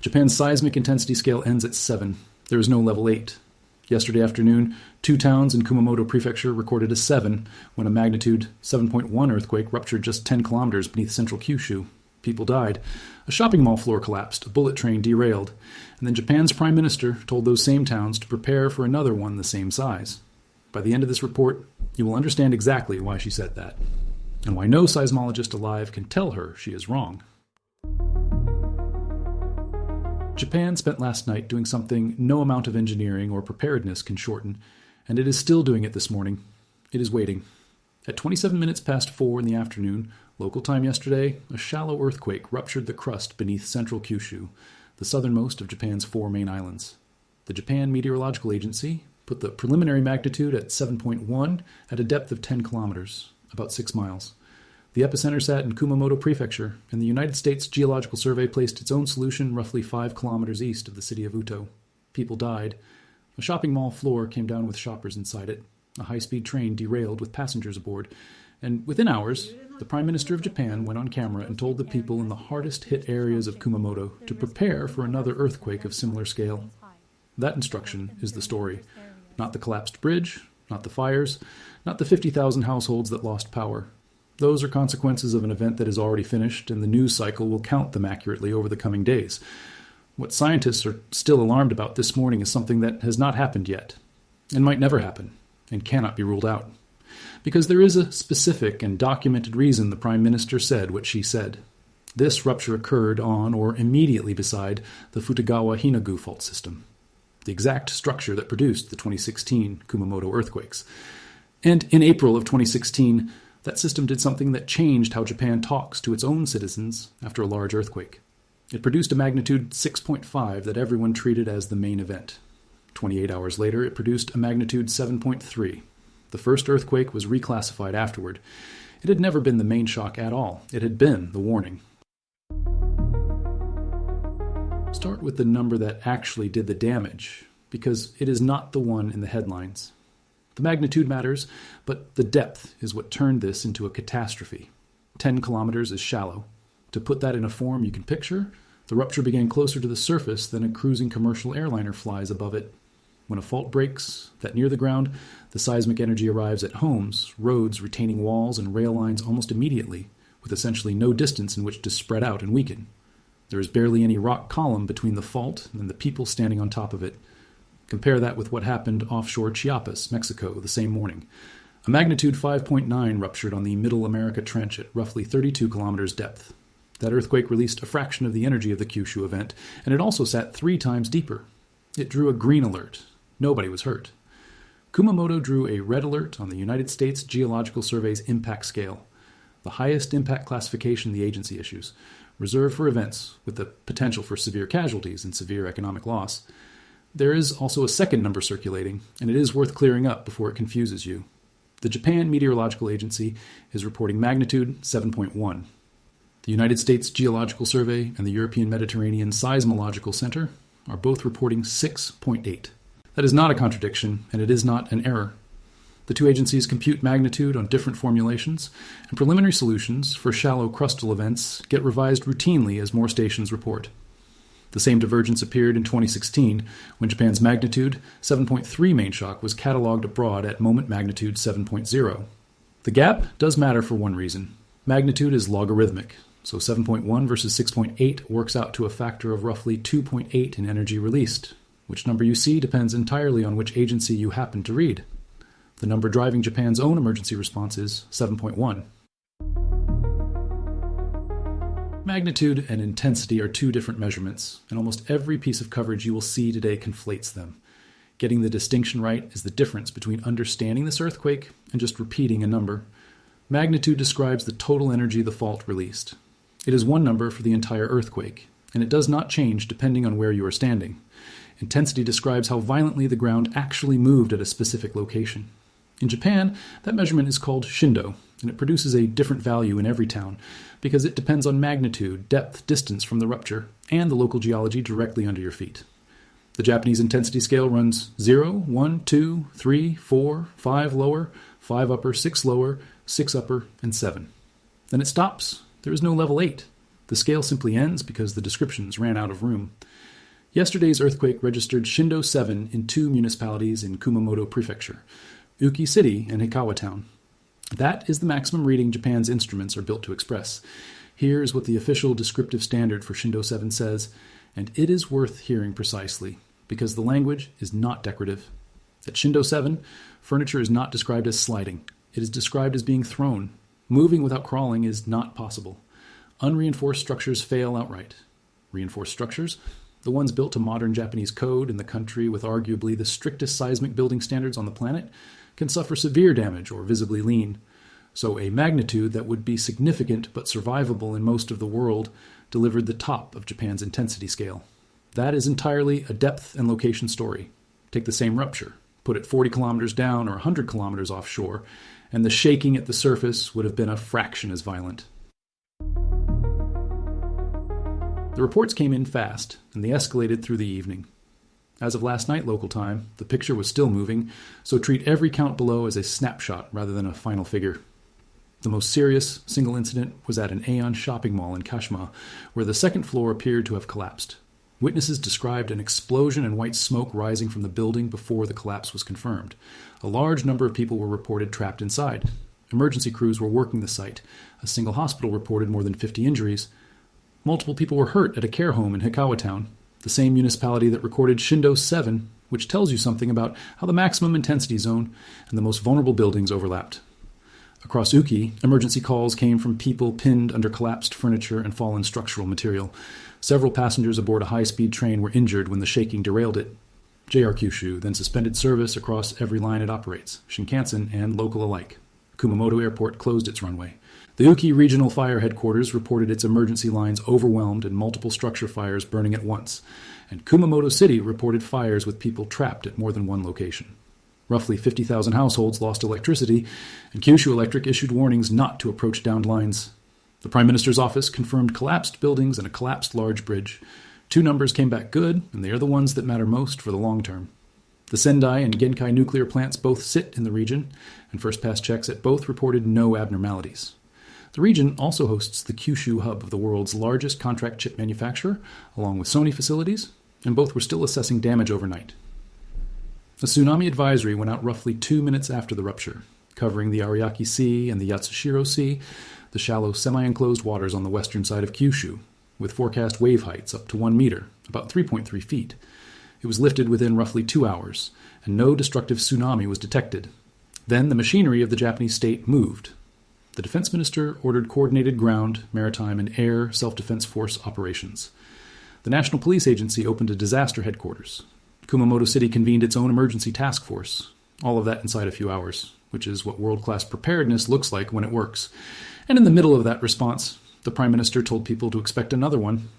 Japan's seismic intensity scale ends at 7. There is no level 8. Yesterday afternoon, 2 towns in Kumamoto Prefecture recorded a 7 when a magnitude 7.1 earthquake ruptured just 10 kilometers beneath central Kyushu. People died. A shopping mall floor collapsed. A bullet train derailed. And then Japan's prime minister told those same towns to prepare for another one the same size. By the end of this report, you will understand exactly why she said that, and why no seismologist alive can tell her she is wrong. Japan spent last night doing something no amount of engineering or preparedness can shorten, and it is still doing it this morning. It is waiting. At 27 minutes past 4 in the afternoon, local time yesterday, a shallow earthquake ruptured the crust beneath central Kyushu, the southernmost of Japan's 4 main islands. The Japan Meteorological Agency put the preliminary magnitude at 7.1 at a depth of 10 kilometers, about 6 miles. The epicenter sat in Kumamoto Prefecture, and the United States Geological Survey placed its own solution roughly 5 kilometers east of the city of Uto. People died. A shopping mall floor came down with shoppers inside it. A high-speed train derailed with passengers aboard. And within hours, the Prime Minister of Japan went on camera and told the people in the hardest-hit areas of Kumamoto to prepare for another earthquake of similar scale. That instruction is the story. Not the collapsed bridge, not the fires, not the 50,000 households that lost power. Those are consequences of an event that is already finished, and the news cycle will count them accurately over the coming days. What scientists are still alarmed about this morning is something that has not happened yet, and might never happen, and cannot be ruled out. Because there is a specific and documented reason the Prime Minister said what she said. This rupture occurred on or immediately beside the Futagawa-Hinagu fault system, the exact structure that produced the 2016 Kumamoto earthquakes. And in April of 2016, that system did something that changed how Japan talks to its own citizens after a large earthquake. It produced a magnitude 6.5 that everyone treated as the main event. 28 hours later, it produced a magnitude 7.3. The first earthquake was reclassified afterward. It had never been the main shock at all. It had been the warning. Start with the number that actually did the damage, because it is not the one in the headlines. The magnitude matters, but the depth is what turned this into a catastrophe. 10 kilometers is shallow. To put that in a form you can picture, the rupture began closer to the surface than a cruising commercial airliner flies above it. When a fault breaks, that near the ground, the seismic energy arrives at homes, roads, retaining walls, and rail lines almost immediately, with essentially no distance in which to spread out and weaken. There is barely any rock column between the fault and the people standing on top of it. Compare that with what happened offshore Chiapas, Mexico, the same morning. A magnitude 5.9 ruptured on the Middle America Trench at roughly 32 kilometers depth. That earthquake released a fraction of the energy of the Kyushu event, and it also sat 3 times deeper. It drew a green alert. Nobody was hurt. Kumamoto drew a red alert on the United States Geological Survey's impact scale, the highest impact classification the agency issues, reserved for events with the potential for severe casualties and severe economic loss. There is also a second number circulating, and it is worth clearing up before it confuses you. The Japan Meteorological Agency is reporting magnitude 7.1. The United States Geological Survey and the European Mediterranean Seismological Center are both reporting 6.8. That is not a contradiction, and it is not an error. The two agencies compute magnitude on different formulations, and preliminary solutions for shallow crustal events get revised routinely as more stations report. The same divergence appeared in 2016, when Japan's magnitude 7.3 main shock was catalogued abroad at moment magnitude 7.0. The gap does matter for one reason. Magnitude is logarithmic, so 7.1 versus 6.8 works out to a factor of roughly 2.8 in energy released. Which number you see depends entirely on which agency you happen to read. The number driving Japan's own emergency response is 7.1. Magnitude and intensity are 2 different measurements, and almost every piece of coverage you will see today conflates them. Getting the distinction right is the difference between understanding this earthquake and just repeating a number. Magnitude describes the total energy the fault released. It is one number for the entire earthquake, and it does not change depending on where you are standing. Intensity describes how violently the ground actually moved at a specific location. In Japan, that measurement is called shindo, and it produces a different value in every town, because it depends on magnitude, depth, distance from the rupture, and the local geology directly under your feet. The Japanese intensity scale runs 0, 1, 2, 3, 4, 5 lower, 5 upper, 6 lower, 6 upper, and 7. Then it stops. There is no level 8. The scale simply ends because the descriptions ran out of room. Yesterday's earthquake registered shindo 7 in 2 municipalities in Kumamoto Prefecture, Uki City and Hikawa Town. That is the maximum reading Japan's instruments are built to express. Here is what the official descriptive standard for shindo 7 says, and it is worth hearing precisely, because the language is not decorative. At shindo 7, furniture is not described as sliding. It is described as being thrown. Moving without crawling is not possible. Unreinforced structures fail outright. Reinforced structures, the ones built to modern Japanese code in the country with arguably the strictest seismic building standards on the planet, can suffer severe damage or visibly lean. So a magnitude that would be significant but survivable in most of the world delivered the top of Japan's intensity scale. That is entirely a depth and location story. Take the same rupture, put it 40 kilometers down or 100 kilometers offshore, and the shaking at the surface would have been a fraction as violent. The reports came in fast, and they escalated through the evening. As of last night local time, the picture was still moving, so treat every count below as a snapshot rather than a final figure. The most serious single incident was at an Aeon shopping mall in Kashima, where the second floor appeared to have collapsed. Witnesses described an explosion and white smoke rising from the building before the collapse was confirmed. A large number of people were reported trapped inside. Emergency crews were working the site. A single hospital reported more than 50 injuries. Multiple people were hurt at a care home in Hikawa Town, the same municipality that recorded shindo 7, which tells you something about how the maximum intensity zone and the most vulnerable buildings overlapped. Across Uki, emergency calls came from people pinned under collapsed furniture and fallen structural material. Several passengers aboard a high-speed train were injured when the shaking derailed it. JR Kyushu then suspended service across every line it operates, Shinkansen and local alike. Kumamoto Airport closed its runway. The Uki Regional Fire Headquarters reported its emergency lines overwhelmed and multiple structure fires burning at once, and Kumamoto City reported fires with people trapped at more than one location. Roughly 50,000 households lost electricity, and Kyushu Electric issued warnings not to approach downed lines. The Prime Minister's office confirmed collapsed buildings and a collapsed large bridge. 2 numbers came back good, and they are the ones that matter most for the long term. The Sendai and Genkai nuclear plants both sit in the region, and first-pass checks at both reported no abnormalities. The region also hosts the Kyushu hub of the world's largest contract chip manufacturer, along with Sony facilities, and both were still assessing damage overnight. A tsunami advisory went out roughly 2 minutes after the rupture, covering the Ariake Sea and the Yatsushiro Sea, the shallow semi-enclosed waters on the western side of Kyushu, with forecast wave heights up to 1 meter, about 3.3 feet. It was lifted within roughly 2 hours, and no destructive tsunami was detected. Then the machinery of the Japanese state moved. The defense minister ordered coordinated ground, maritime, and air self-defense force operations. The National Police Agency opened a disaster headquarters. Kumamoto City convened its own emergency task force. All of that inside a few hours, which is what world-class preparedness looks like when it works. And in the middle of that response, the Prime Minister told people to expect another one.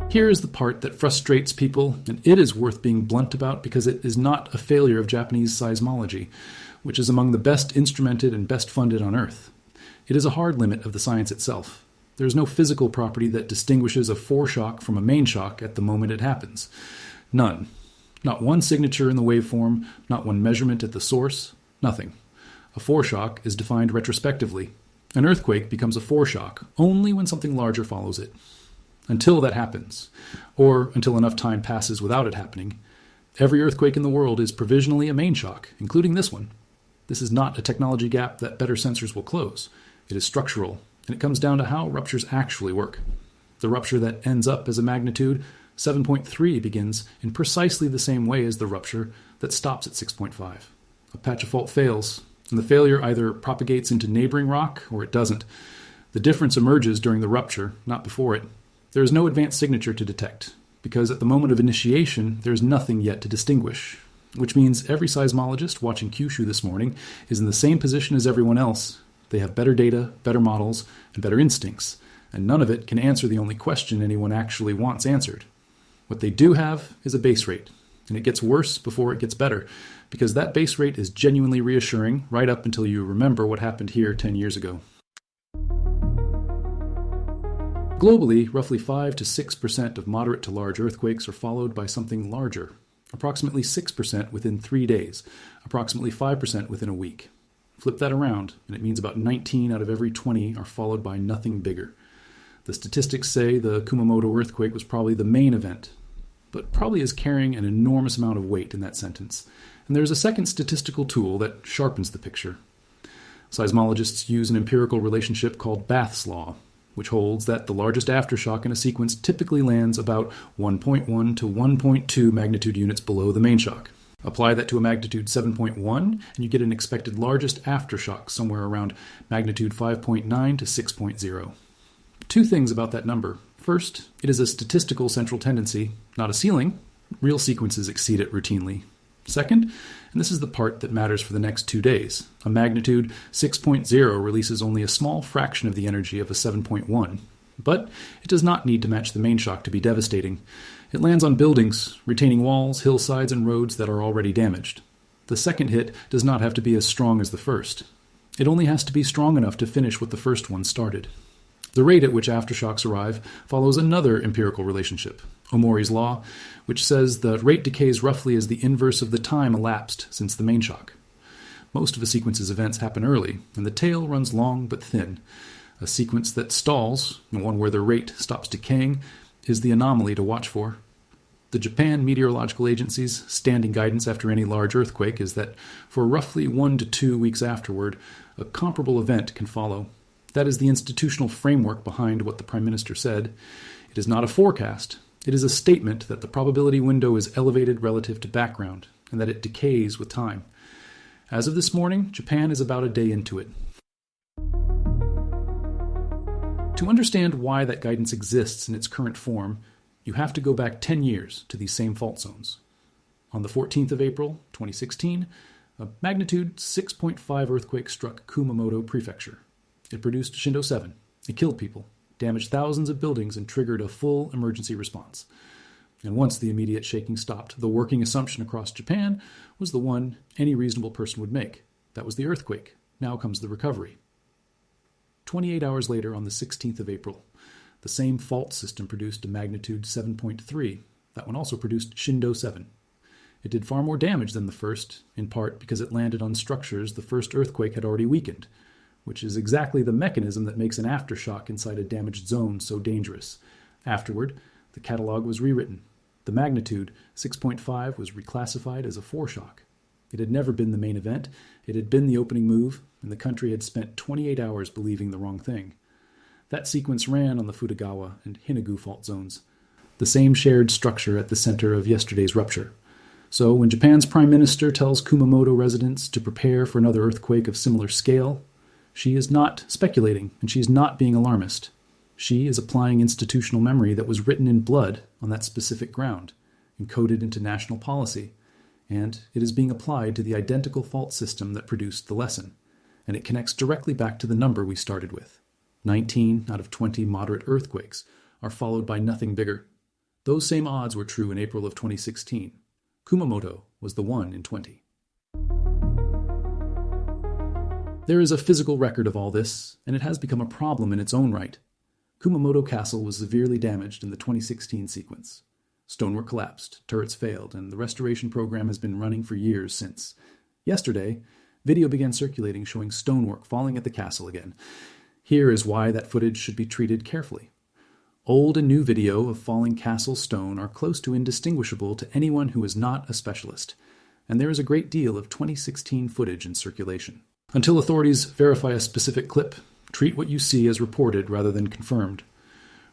Here is the part that frustrates people, and it is worth being blunt about because it is not a failure of Japanese seismology, which is among the best instrumented and best funded on Earth. It is a hard limit of the science itself. There is no physical property that distinguishes a foreshock from a main shock at the moment it happens. None. Not one signature in the waveform, not one measurement at the source, nothing. A foreshock is defined retrospectively. An earthquake becomes a foreshock only when something larger follows it. Until that happens, or until enough time passes without it happening, every earthquake in the world is provisionally a main shock, including this one. This is not a technology gap that better sensors will close. It is structural, and it comes down to how ruptures actually work. The rupture that ends up as a magnitude 7.3 begins in precisely the same way as the rupture that stops at 6.5. A patch of fault fails, and the failure either propagates into neighboring rock or it doesn't. The difference emerges during the rupture, not before it. There is no advanced signature to detect, because at the moment of initiation, there is nothing yet to distinguish, which means every seismologist watching Kyushu this morning is in the same position as everyone else. They have better data, better models, and better instincts, and none of it can answer the only question anyone actually wants answered. What they do have is a base rate, and it gets worse before it gets better, because that base rate is genuinely reassuring right up until you remember what happened here 10 years ago. Globally, roughly 5 to 6% of moderate to large earthquakes are followed by something larger, approximately 6% within 3 days, approximately 5% within a week. Flip that around, and it means about 19 out of every 20 are followed by nothing bigger. The statistics say the Kumamoto earthquake was probably the main event, but probably is carrying an enormous amount of weight in that sentence. And there's a second statistical tool that sharpens the picture. Seismologists use an empirical relationship called Bath's law, which holds that the largest aftershock in a sequence typically lands about 1.1 to 1.2 magnitude units below the main shock. Apply that to a magnitude 7.1, and you get an expected largest aftershock somewhere around magnitude 5.9 to 6.0. Two things about that number. First, it is a statistical central tendency, not a ceiling. Real sequences exceed it routinely. Second, and this is the part that matters for the next 2 days, a magnitude 6.0 releases only a small fraction of the energy of a 7.1. But it does not need to match the main shock to be devastating. It lands on buildings, retaining walls, hillsides, and roads that are already damaged. The second hit does not have to be as strong as the first. It only has to be strong enough to finish what the first one started. The rate at which aftershocks arrive follows another empirical relationship, Omori's law, which says the rate decays roughly as the inverse of the time elapsed since the main shock. Most of a sequence's events happen early, and the tail runs long but thin. A sequence that stalls, one where the rate stops decaying, is the anomaly to watch for. The Japan Meteorological Agency's standing guidance after any large earthquake is that for roughly 1 to 2 weeks afterward, a comparable event can follow. That is the institutional framework behind what the Prime Minister said. It is not a forecast. It is a statement that the probability window is elevated relative to background, and that it decays with time. As of this morning, Japan is about a day into it. To understand why that guidance exists in its current form, you have to go back 10 years to these same fault zones. On the 14th of April, 2016, a magnitude 6.5 earthquake struck Kumamoto Prefecture. It produced shindo 7. It killed people, damaged thousands of buildings, and triggered a full emergency response. And once the immediate shaking stopped, the working assumption across Japan was the one any reasonable person would make. That was the earthquake. Now comes the recovery. 28 hours later, on the 16th of April, the same fault system produced a magnitude 7.3. That one also produced shindo 7. It did far more damage than the first, in part because it landed on structures the first earthquake had already weakened, which is exactly the mechanism that makes an aftershock inside a damaged zone so dangerous. Afterward, the catalog was rewritten. The magnitude, 6.5, was reclassified as a foreshock. It had never been the main event. It had been the opening move, and the country had spent 28 hours believing the wrong thing. That sequence ran on the Futagawa and Hinagu fault zones, the same shared structure at the center of yesterday's rupture. So when Japan's Prime Minister tells Kumamoto residents to prepare for another earthquake of similar scale, she is not speculating, and she is not being alarmist. She is applying institutional memory that was written in blood on that specific ground, encoded into national policy, and it is being applied to the identical fault system that produced the lesson, and it connects directly back to the number we started with. 19 out of 20 moderate earthquakes are followed by nothing bigger. Those same odds were true in April of 2016. Kumamoto was the 1 in 20. There is a physical record of all this, and it has become a problem in its own right. Kumamoto Castle was severely damaged in the 2016 sequence. Stonework collapsed, turrets failed, and the restoration program has been running for years since. Yesterday, video began circulating showing stonework falling at the castle again. Here is why that footage should be treated carefully. Old and new video of falling castle stone are close to indistinguishable to anyone who is not a specialist, and there is a great deal of 2016 footage in circulation. Until authorities verify a specific clip, treat what you see as reported rather than confirmed.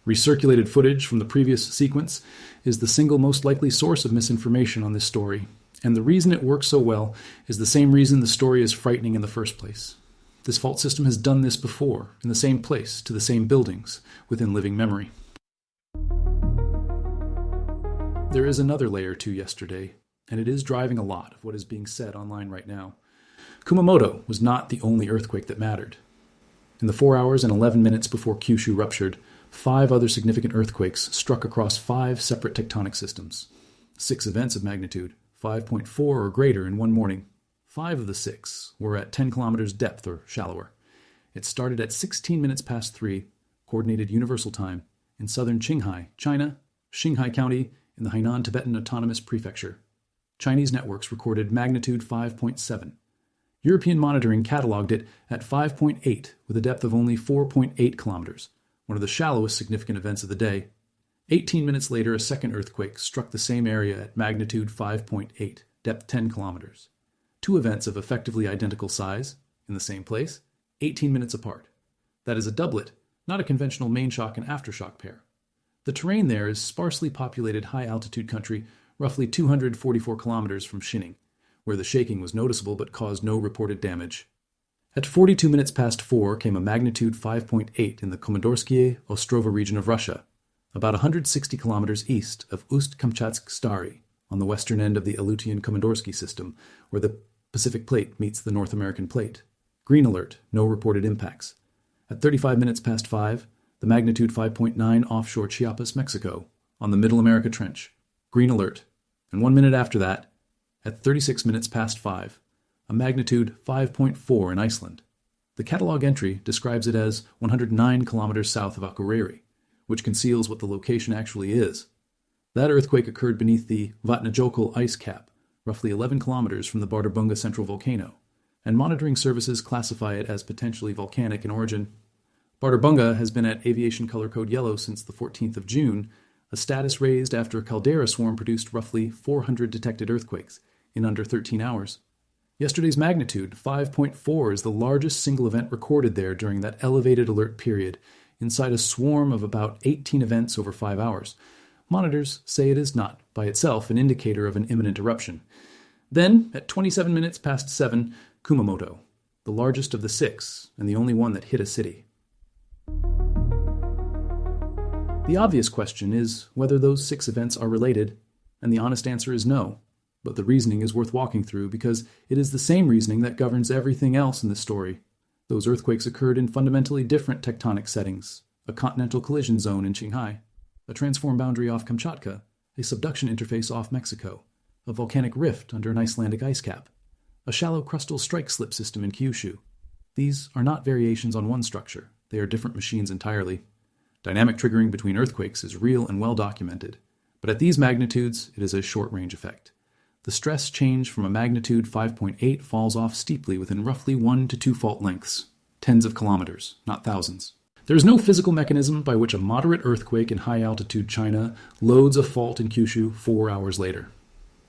Recirculated footage from the previous sequence is the single most likely source of misinformation on this story, and the reason it works so well is the same reason the story is frightening in the first place. This fault system has done this before, in the same place, to the same buildings, within living memory. There is another layer to yesterday, and it is driving a lot of what is being said online right now. Kumamoto was not the only earthquake that mattered. In the 4 hours and 11 minutes before Kyushu ruptured, 5 other significant earthquakes struck across 5 separate tectonic systems. 6 events of magnitude, 5.4 or greater in one morning. 5 of the 6 were at 10 kilometers depth or shallower. It started at 16 minutes past 3, Coordinated Universal Time, in southern Qinghai, China, Qinghai County, in the Hainan Tibetan Autonomous Prefecture. Chinese networks recorded magnitude 5.7. European monitoring cataloged it at 5.8 with a depth of only 4.8 kilometers, one of the shallowest significant events of the day. 18 minutes later, a second earthquake struck the same area at magnitude 5.8, depth 10 kilometers. Two events of effectively identical size, in the same place, 18 minutes apart. That is a doublet, not a conventional main shock and aftershock pair. The terrain there is sparsely populated high-altitude country, roughly 244 kilometers from Shining, where the shaking was noticeable but caused no reported damage. At 42 minutes past 4 came a magnitude 5.8 in the Komodorsky Ostrova region of Russia, about 160 kilometers east of Ust-Kamchatsk-Stary, on the western end of the Aleutian-Komodorsky system, where the Pacific Plate meets the North American Plate. Green alert, no reported impacts. At 35 minutes past 5, the magnitude 5.9 offshore Chiapas, Mexico, on the Middle America Trench. Green alert. And 1 minute after that, at 36 minutes past 5, a magnitude 5.4 in Iceland. The catalog entry describes it as 109 kilometers south of Akureyri, which conceals what the location actually is. That earthquake occurred beneath the Vatnajökull ice cap, roughly 11 kilometers from the Bardarbunga central volcano, and monitoring services classify it as potentially volcanic in origin. Bardarbunga has been at aviation color code yellow since the 14th of June, a status raised after a caldera swarm produced roughly 400 detected earthquakes in under 13 hours. Yesterday's magnitude, 5.4, is the largest single event recorded there during that elevated alert period, inside a swarm of about 18 events over 5 hours. Monitors say it is not, by itself, an indicator of an imminent eruption. Then, at 27 minutes past 7, Kumamoto, the largest of the 6, and the only one that hit a city. The obvious question is whether those 6 events are related, and the honest answer is no. But the reasoning is worth walking through because it is the same reasoning that governs everything else in the story. Those earthquakes occurred in fundamentally different tectonic settings: a continental collision zone in Qinghai, a transform boundary off Kamchatka, a subduction interface off Mexico, a volcanic rift under an Icelandic ice cap, a shallow crustal strike slip system in Kyushu. These are not variations on one structure. They are different machines entirely. Dynamic triggering between earthquakes is real and well documented, but at these magnitudes, it is a short-range effect. The stress change from a magnitude 5.8 falls off steeply within roughly 1 to 2 fault lengths, tens of kilometers, not thousands. There is no physical mechanism by which a moderate earthquake in high-altitude China loads a fault in Kyushu 4 hours later.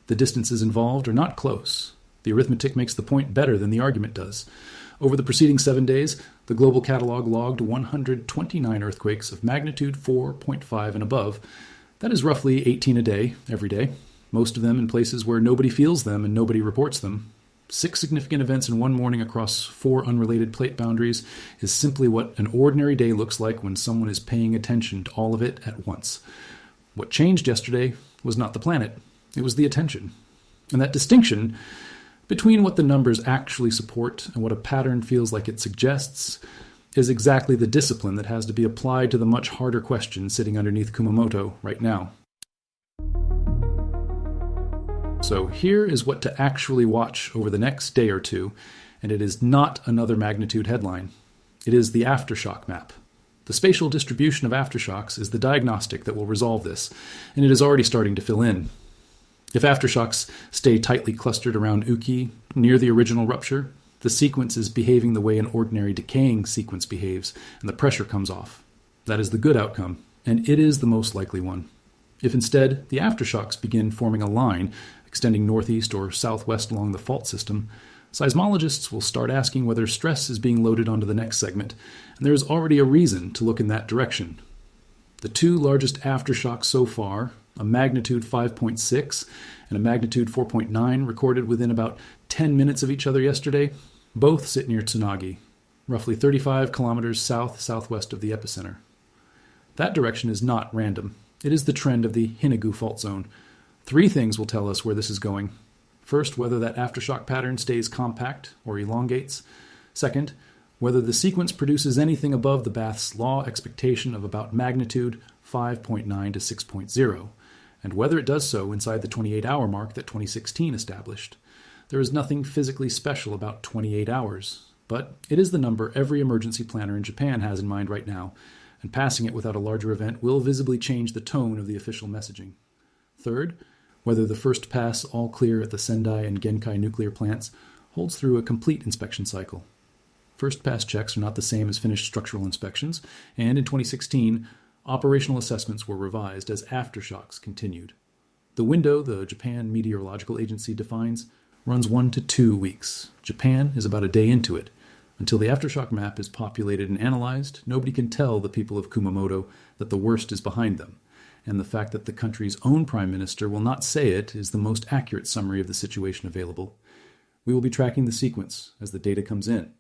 The distances involved are not close. The arithmetic makes the point better than the argument does. Over the preceding 7 days, the global catalog logged 129 earthquakes of magnitude 4.5 and above. That is roughly 18 a day, every day, most of them in places where nobody feels them and nobody reports them. 6 significant events in one morning across 4 unrelated plate boundaries is simply what an ordinary day looks like when someone is paying attention to all of it at once. What changed yesterday was not the planet, it was the attention. And that distinction between what the numbers actually support and what a pattern feels like it suggests is exactly the discipline that has to be applied to the much harder question sitting underneath Kumamoto right now. So here is what to actually watch over the next day or two, and it is not another magnitude headline. It is the aftershock map. The spatial distribution of aftershocks is the diagnostic that will resolve this, and it is already starting to fill in. If aftershocks stay tightly clustered around Uki, near the original rupture, the sequence is behaving the way an ordinary decaying sequence behaves, and the pressure comes off. That is the good outcome, and it is the most likely one. If instead the aftershocks begin forming a line, extending northeast or southwest along the fault system, seismologists will start asking whether stress is being loaded onto the next segment, and there is already a reason to look in that direction. The 2 largest aftershocks so far, a magnitude 5.6 and a magnitude 4.9 recorded within about 10 minutes of each other yesterday, both sit near Tsunagi, roughly 35 kilometers south-southwest of the epicenter. That direction is not random. It is the trend of the Hinagu fault zone. 3 things will tell us where this is going. First, whether that aftershock pattern stays compact or elongates. Second, whether the sequence produces anything above the Bath's law expectation of about magnitude 5.9 to 6.0, and whether it does so inside the 28-hour mark that 2016 established. There is nothing physically special about 28 hours, but it is the number every emergency planner in Japan has in mind right now, and passing it without a larger event will visibly change the tone of the official messaging. Third, whether the first pass all clear at the Sendai and Genkai nuclear plants holds through a complete inspection cycle. First pass checks are not the same as finished structural inspections, and in 2016, operational assessments were revised as aftershocks continued. The window the Japan Meteorological Agency defines runs 1 to 2 weeks. Japan is about a day into it. Until the aftershock map is populated and analyzed, nobody can tell the people of Kumamoto that the worst is behind them. And the fact that the country's own prime minister will not say it is the most accurate summary of the situation available. We will be tracking the sequence as the data comes in.